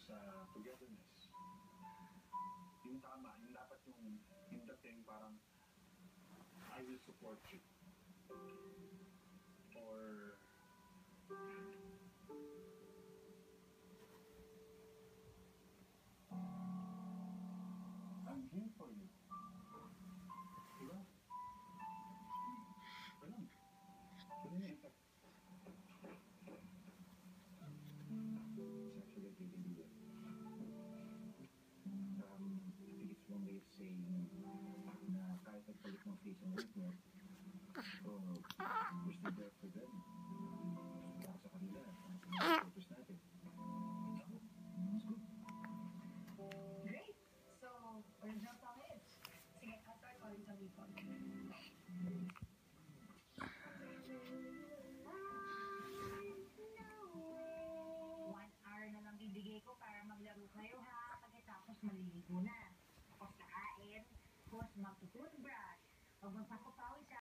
sa togetherness. Yung tama, yung dapat yung dating parang I will support you. Or I'm here for you. Diba? Ganun. Ganun yung effect. It's actually really weird. I think it's one way of saying na kahit nagpalit ng face and weight mo, we're still there for them. Para sa kanila, sa purpose natin. It's good. Great! So, original song is? Sige, I'll start calling some people. 1 hour na lang bibigay ko para maglaro kayo ha. Pagkatapos maliligo na. Tapos kakain. Tapos magtutoothbrush. Pag magpapapalit